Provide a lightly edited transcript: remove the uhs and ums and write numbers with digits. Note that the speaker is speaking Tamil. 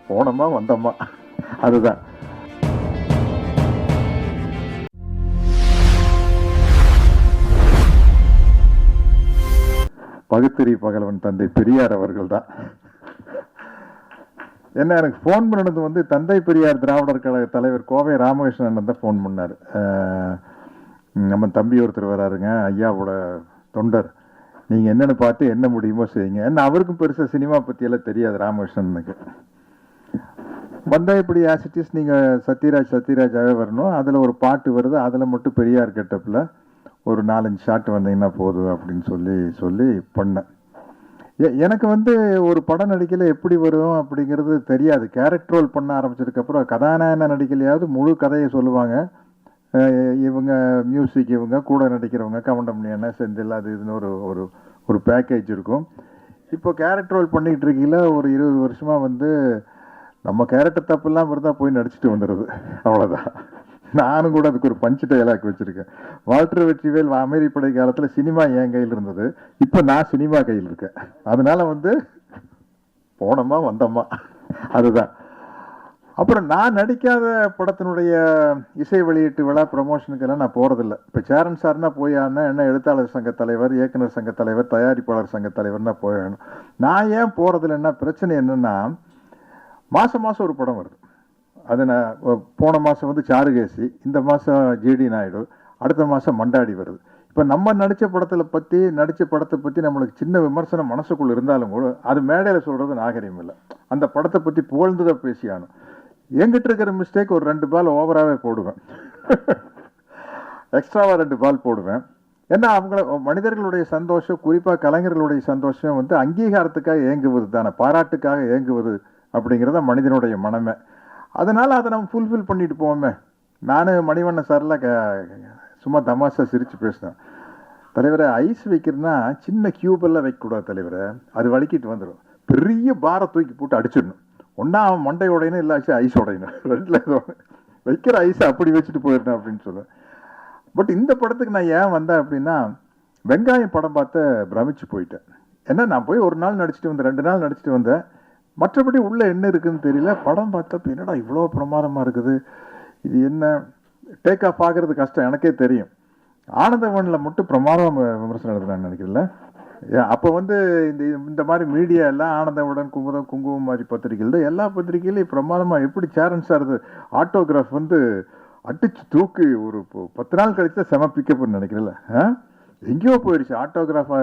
போனோமா வந்தோமா, அதுதான். பகுத்தறி பகலவன் தந்தை பெரியார் அவர்கள் தான். என்ன எனக்கு ஃபோன் பண்ணது வந்து தந்தை பெரியார் திராவிடர் கழக தலைவர் கோவை ராமகிருஷ்ணன் தான் ஃபோன் பண்ணார். நம்ம தம்பி ஒருத்தர் வராருங்க, ஐயாவோட தொண்டர், நீங்கள் என்னென்னு பார்த்து என்ன முடியுமோ செய்யுங்க. என்ன அவருக்கும் பெருசாக சினிமா பற்றியெல்லாம் தெரியாது ராமகிருஷ்ணனுக்கு. வந்தால் இப்படி ஆசிட்டிஸ் நீங்கள் சத்யராஜாவே வரணும், அதில் ஒரு பாட்டு வருது, அதில் மட்டும் பெரியார் கெட்டப்பில் ஒரு 4-5 ஷாட் வந்தீங்கன்னா போதும் அப்படின்னு சொல்லி பண்ணேன். எனக்கு வந்து ஒரு படம் நடிக்கல எப்படி வரும் அப்படிங்கிறது தெரியாது. கேரக்டர் ரோல் பண்ண ஆரம்பிச்சதுக்கப்புறம் கதாநாயகன் நடிக்கலையாவது முழு கதையை சொல்லுவாங்க. இவங்க மியூசிக், இவங்க கூட நடிக்கிறவங்க கவுண்டமணி, செந்தில், அது இதுன்னு ஒரு பேக்கேஜ் இருக்கும். இப்போ கேரக்டர் ரோல் பண்ணிக்கிட்டு இருக்கீங்கள ஒரு 20 வருஷமாக வந்து நம்ம கேரக்டர் தப்புலாம் இருந்தால் போய் நடிச்சுட்டு வந்துடுறது, அவ்வளோதான். நானும் கூட அதுக்கு ஒரு பஞ்சு டயலாக் வச்சுருக்கேன். வால்டர் வெற்றிவேல் அமெரிப்படை காலத்தில் சினிமா என் கையில் இருந்தது, இப்போ நான் சினிமா கையில் இருக்கேன். அதனால வந்து போனோமா வந்தோமா, அதுதான். அப்புறம் நான் நடிக்காத படத்தினுடைய இசை வெளியீட்டு விழா ப்ரமோஷனுக்கெல்லாம் நான் போகிறதில்ல. இப்போ சேரன் சார்னா போய் ஆனா என்ன, எழுத்தாளர் சங்க தலைவர், இயக்குனர் சங்க தலைவர், தயாரிப்பாளர் சங்க தலைவர்னா போயிடணும். நான் ஏன் போகிறதில்லன்னா, பிரச்சனை என்னென்னா மாதம் ஒரு படம் வருது. அது நான் போன மாதம் வந்து சாருகேசி, இந்த மாதம் ஜிடி நாயுடு, அடுத்த மாதம் மண்டாடி வருது. இப்போ நம்ம நடித்த படத்தை பற்றி நம்மளுக்கு சின்ன விமர்சனம் மனசுக்குள்ளே இருந்தாலும் கூட அது மேடையில் சொல்கிறது நாகரிகம் இல்லை. அந்த படத்தை பற்றி புகழ்ந்துதான் பேசியானும். என்கிட்ட இருக்கிற மிஸ்டேக், ஒரு 2 பால் ஓவராகவே போடுவேன், எக்ஸ்ட்ராவாக 2 பால் போடுவேன். ஏன்னா மனிதர்களுடைய சந்தோஷம், குறிப்பாக கலைஞர்களுடைய சந்தோஷம் வந்து அங்கீகாரத்துக்காக ஏங்குவது தானே, பாராட்டுக்காக ஏங்குவது அப்படிங்கிறத மனிதனுடைய மனமே. அதனால் அதை நம்ம ஃபுல்ஃபில் பண்ணிட்டு போவோமே. நான் மணிவண்ணன் சார்லாம் சும்மா தமாஷா சிரித்து பேசினேன். தலைவரை, ஐஸ் வைக்கிறதுனா சின்ன கியூபெல்லாம் வைக்கக்கூடாது தலைவரை, அது வலிக்கிட்டு வந்துடும். பெரிய பாரை தூக்கி போட்டு அடிச்சிடணும். ஒன்றா அவன் மண்டை உடையணும், இல்லாச்சு ஐஸ் உடையணும், 2ல் ஏதோ வைக்கிற ஐஸை அப்படி வச்சுட்டு போயிடணும் அப்படின்னு சொல்லுவேன். பட் இந்த படத்துக்கு நான் ஏன் வந்தேன் அப்படின்னா, வெங்காயம் படம் பார்த்து பிரமிச்சு போயிட்டேன். ஏன்னா நான் போய் ஒரு நாள் நடிச்சுட்டு வந்தேன், 2 நாள் நடிச்சுட்டு வந்தேன். மற்றபடி உள்ள என்ன இருக்குதுன்னு தெரியல. படம் பார்த்தப்ப என்னடா இவ்வளோ பிரமாதமாக இருக்குது, இது என்ன, டேக் ஆஃப் ஆகிறது கஷ்டம், எனக்கே தெரியும். ஆனந்தவனில் மட்டும் பிரமாதம் விமர்சனம் எழுதுனான்னு நினைக்கிறேன்ல. அப்போ வந்து இந்த மாதிரி மீடியா எல்லாம் ஆனந்தவுடன், குங்குமம் மாதிரி பத்திரிகைகள், எல்லா பத்திரிகையிலையும் பிரமாதமாக எப்படி சேரன் சார் ஆட்டோகிராஃப் வந்து அடிச்சு தூக்கி ஒரு 10 நாள் கழிச்சு தான் செம பிக்கப்னு நினைக்கிறேன்ல. எங்கேயோ போயிடுச்சு ஆட்டோகிராஃப்.